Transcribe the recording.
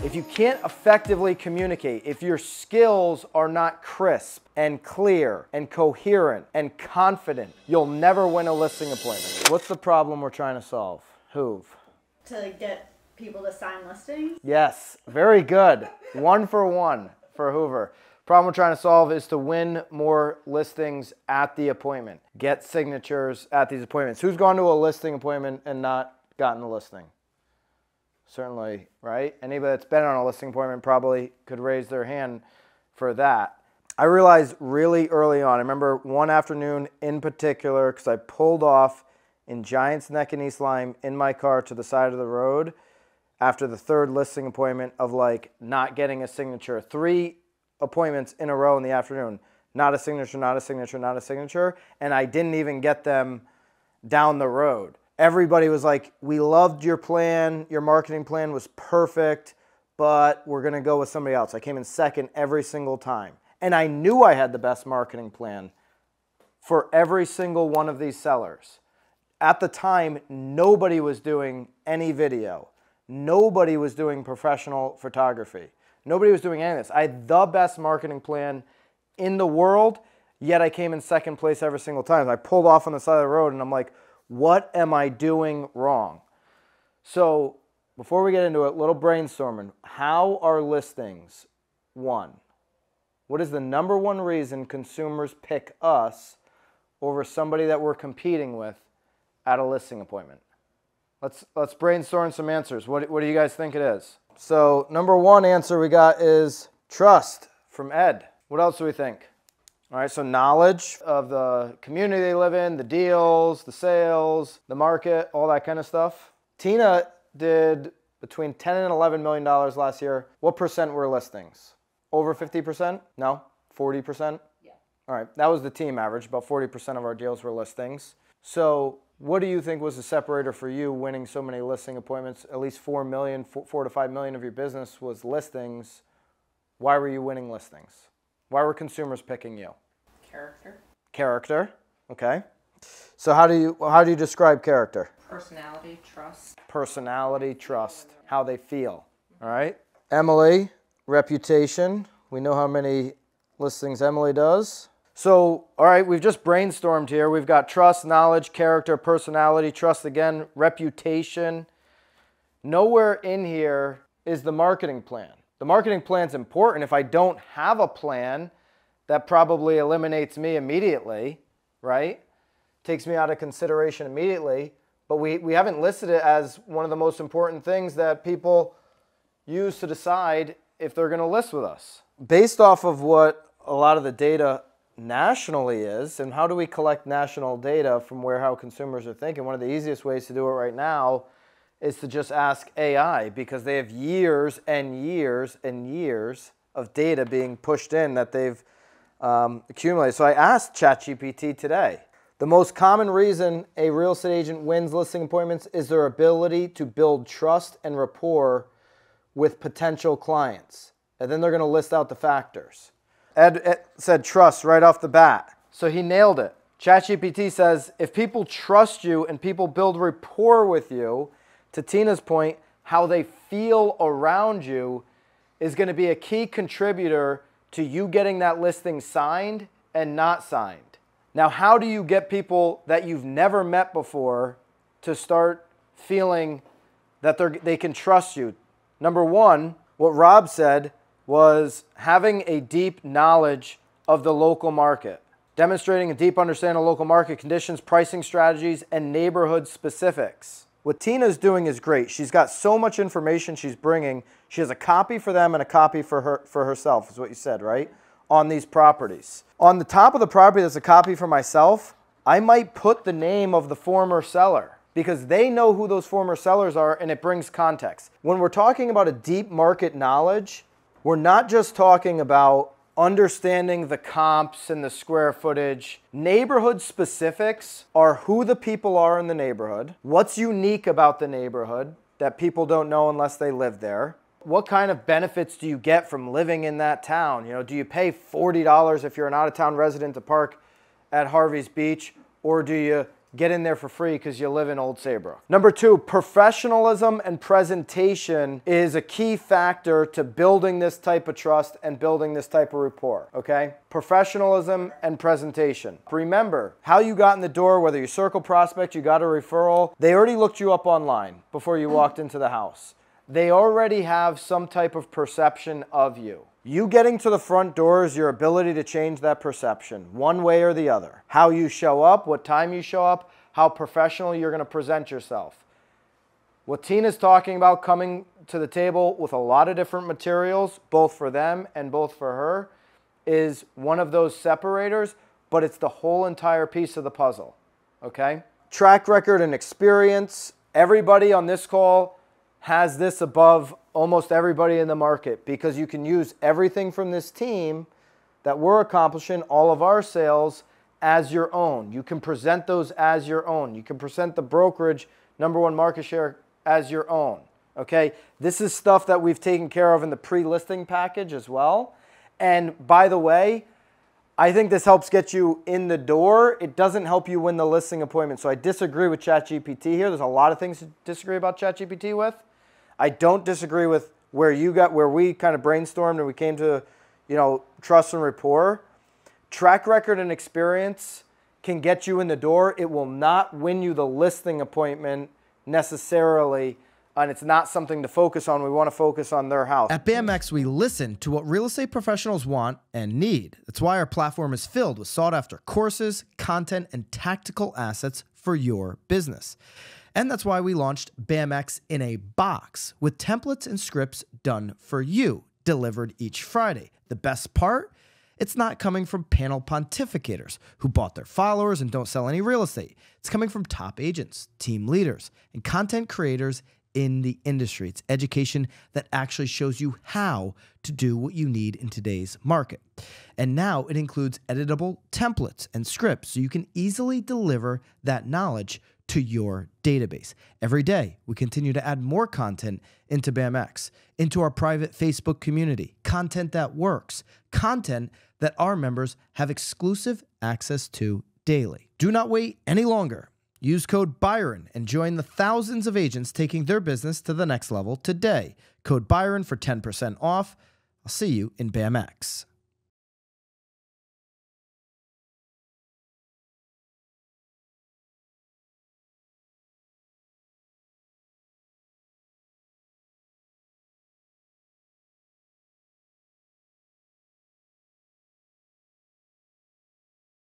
If you can't effectively communicate, if your skills are not crisp and clear and coherent and confident, you'll never win a listing appointment. What's the problem we're trying to solve? Hoove. To get people to sign listings? Yes, very good. 1 for 1 for Hoover. Problem we're trying to solve is to win more listings at the appointment. Get signatures at these appointments. Who's gone to a listing appointment and not gotten the listing? Certainly, right? Anybody that's been on a listing appointment probably could raise their hand for that. I realized really early on, I remember one afternoon in particular, because I pulled off in Giants Neck and East Lyme in my car to the side of the road after the 3rd listing appointment of like not getting a signature. 3 appointments in a row in the afternoon. Not a signature, not a signature, not a signature. And I didn't even get them down the road. Everybody was like, we loved your plan. Your marketing plan was perfect, but we're going to go with somebody else. I came in second every single time. And I knew I had the best marketing plan for every single one of these sellers. At the time, nobody was doing any video. Nobody was doing professional photography. Nobody was doing any of this. I had the best marketing plan in the world, yet I came in second place every single time. I pulled off on the side of the road and I'm like, what am I doing wrong? So before we get into it, little brainstorming. How are listings won? What is the number one reason consumers pick us over somebody that we're competing with at a listing appointment? Let's brainstorm some answers. What do you guys think it is? So number one answer we got is trust from Ed. What else do we think? All right, so knowledge of the community they live in, the deals, the sales, the market, all that kind of stuff. Tina did between $10 and $11 million last year. What percent were listings? Over 50%? No? 40%? Yeah. All right, that was the team average. About 40% of our deals were listings. So what do you think was the separator for you winning so many listing appointments? At least 4 to 5 million of your business was listings. Why were you winning listings? Why were consumers picking you? Character. Character, okay. So how do you describe character? Personality, trust. Personality, trust, how they feel, all right? Emily, reputation. We know how many listings Emily does. So, all right, we've just brainstormed here. We've got trust, knowledge, character, personality, trust again, reputation. Nowhere in here is the marketing plan. The marketing plan's important. If I don't have a plan, that probably eliminates me immediately, right? Takes me out of consideration immediately. But we haven't listed it as one of the most important things that people use to decide if they're going to list with us. Based off of what a lot of the data nationally is, and how do we collect national data from how consumers are thinking? One of the easiest ways to do it right now is to just ask AI, because they have years and years and years of data being pushed in that they've accumulated. So I asked ChatGPT today, the most common reason a real estate agent wins listing appointments is their ability to build trust and rapport with potential clients. And then they're going to list out the factors. Ed said trust right off the bat. So he nailed it. ChatGPT says if people trust you and people build rapport with you, to Tina's point, how they feel around you is going to be a key contributor to you getting that listing signed and not signed. Now, how do you get people that you've never met before to start feeling that they can trust you? Number one, what Rob said was having a deep knowledge of the local market, demonstrating a deep understanding of local market conditions, pricing strategies, and neighborhood specifics. What Tina's doing is great. She's got so much information she's bringing. She has a copy for them and a copy for herself, is what you said, right? On these properties. On the top of the property that's a copy for myself, I might put the name of the former seller because they know who those former sellers are and it brings context. When we're talking about a deep market knowledge, we're not just talking about understanding the comps and the square footage. Neighborhood specifics are who the people are in the neighborhood, what's unique about the neighborhood that people don't know unless they live there, what kind of benefits do you get from living in that town? You know, do you pay $40 if you're an out-of-town resident to park at Harvey's Beach, or do you get in there for free because you live in Old Saybrook. Number 2, professionalism and presentation is a key factor to building this type of trust and building this type of rapport, okay? Professionalism and presentation. Remember, how you got in the door, whether you circle prospect, you got a referral, they already looked you up online before you walked into the house. They already have some type of perception of you. You getting to the front door is your ability to change that perception, one way or the other. How you show up, what time you show up, how professional you're going to present yourself. What Tina's talking about, coming to the table with a lot of different materials, both for them and both for her, is one of those separators, but it's the whole entire piece of the puzzle, okay? Track record and experience. Everybody on this call has this above almost everybody in the market because you can use everything from this team that we're accomplishing, all of our sales, as your own. You can present those as your own. You can present the brokerage #1 market share as your own, okay? This is stuff that we've taken care of in the pre-listing package as well. And by the way, I think this helps get you in the door. It doesn't help you win the listing appointment. So I disagree with ChatGPT here. There's a lot of things to disagree about ChatGPT with. I don't disagree with where we kind of brainstormed and we came to, trust and rapport. Track record and experience can get you in the door. It will not win you the listing appointment necessarily, and it's not something to focus on. We want to focus on their house. At BAMX, we listen to what real estate professionals want and need. That's why our platform is filled with sought-after courses, content, and tactical assets for your business. And that's why we launched BAMX in a box with templates and scripts done for you, delivered each Friday. The best part? It's not coming from panel pontificators who bought their followers and don't sell any real estate. It's coming from top agents, team leaders, and content creators in the industry. It's education that actually shows you how to do what you need in today's market. And now it includes editable templates and scripts so you can easily deliver that knowledge to your database. Every day, we continue to add more content into BAMX, into our private Facebook community, content that works, content that our members have exclusive access to daily. Do not wait any longer. Use code Byron and join the thousands of agents taking their business to the next level today. Code Byron for 10% off. I'll see you in BAMX.